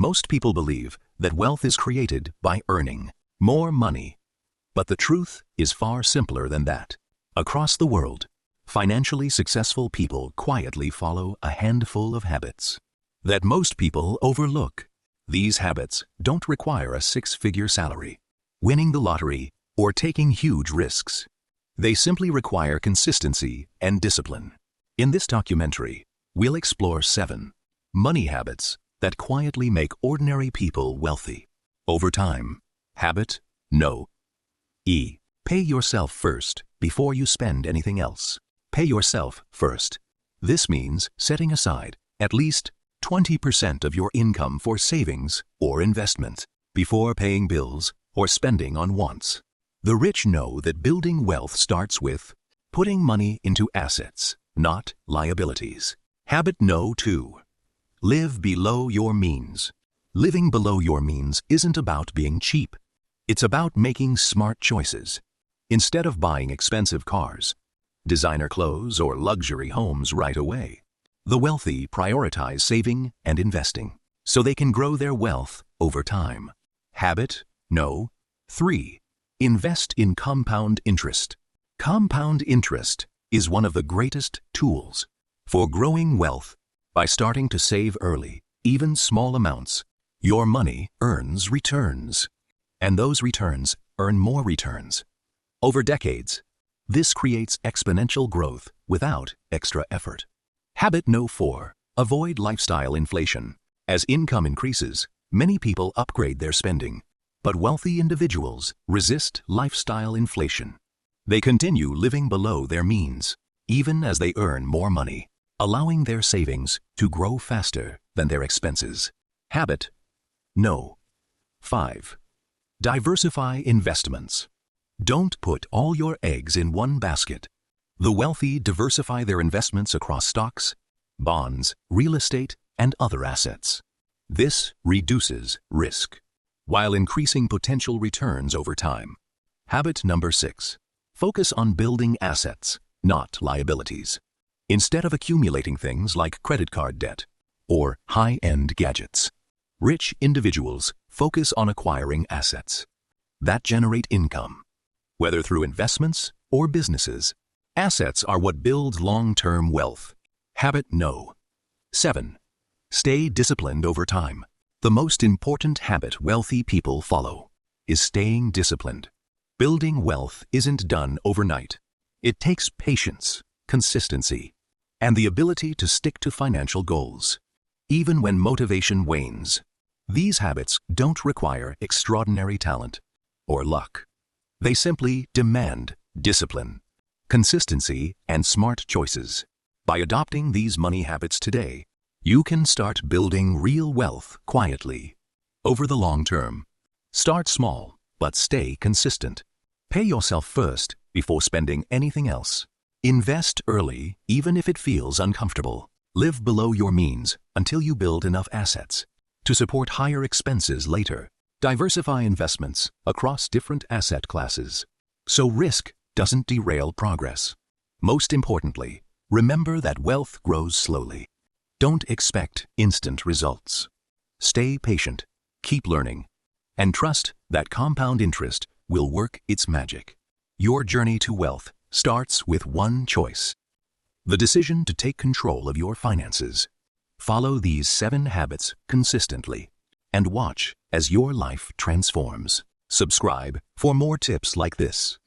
Most people believe that wealth is created by earning more money. But the truth is far simpler than that. Across the world, financially successful people quietly follow a handful of habits that most people overlook. These habits don't require a six-figure salary, winning the lottery, or taking huge risks. They simply require consistency and discipline. In this documentary, we'll explore 7 money habits that quietly make ordinary people wealthy. Over time. Habit No. E. Pay yourself first before you spend anything else. Pay yourself first. This means setting aside at least 20% of your income for savings or investment before paying bills or spending on wants. The rich know that building wealth starts with putting money into assets, not liabilities. Habit No. 2. Live below your means. Living below your means isn't about being cheap. It's about making smart choices. Instead of buying expensive cars, designer clothes, or luxury homes right away, the wealthy prioritize saving and investing so they can grow their wealth over time. Habit No. 3. Invest in compound interest. Compound interest is one of the greatest tools for growing wealth. By starting to save early, even small amounts, your money earns returns. And those returns earn more returns. Over decades, this creates exponential growth without extra effort. Habit No. 4. Avoid lifestyle inflation. As income increases, many people upgrade their spending. But wealthy individuals resist lifestyle inflation. They continue living below their means, even as they earn more money, allowing their savings to grow faster than their expenses. Habit No. 5. Diversify investments. Don't put all your eggs in one basket. The wealthy diversify their investments across stocks, bonds, real estate, and other assets. This reduces risk, while increasing potential returns over time. Habit number 6. Focus on building assets, not liabilities. Instead of accumulating things like credit card debt or high-end gadgets, rich individuals focus on acquiring assets that generate income, whether through investments or businesses. Assets are what build long-term wealth. Habit No. 7. Stay disciplined over time. The most important habit wealthy people follow is staying disciplined. Building wealth isn't done overnight. It takes patience, consistency, and the ability to stick to financial goals, even when motivation wanes. These habits don't require extraordinary talent or luck. They simply demand discipline, consistency, and smart choices. By adopting these money habits today, you can start building real wealth quietly. Over the long term. Start small, but stay consistent. Pay yourself first before spending anything else. Invest early, even if it feels uncomfortable. Live below your means until you build enough assets to support higher expenses later. Diversify investments across different asset classes, so risk doesn't derail progress. Most importantly, remember that wealth grows slowly. Don't expect instant results. Stay patient, keep learning, and trust that compound interest will work its magic. Your journey to wealth starts with one choice: the decision to take control of your finances. Follow these 7 habits consistently and watch as your life transforms. Subscribe for more tips like this.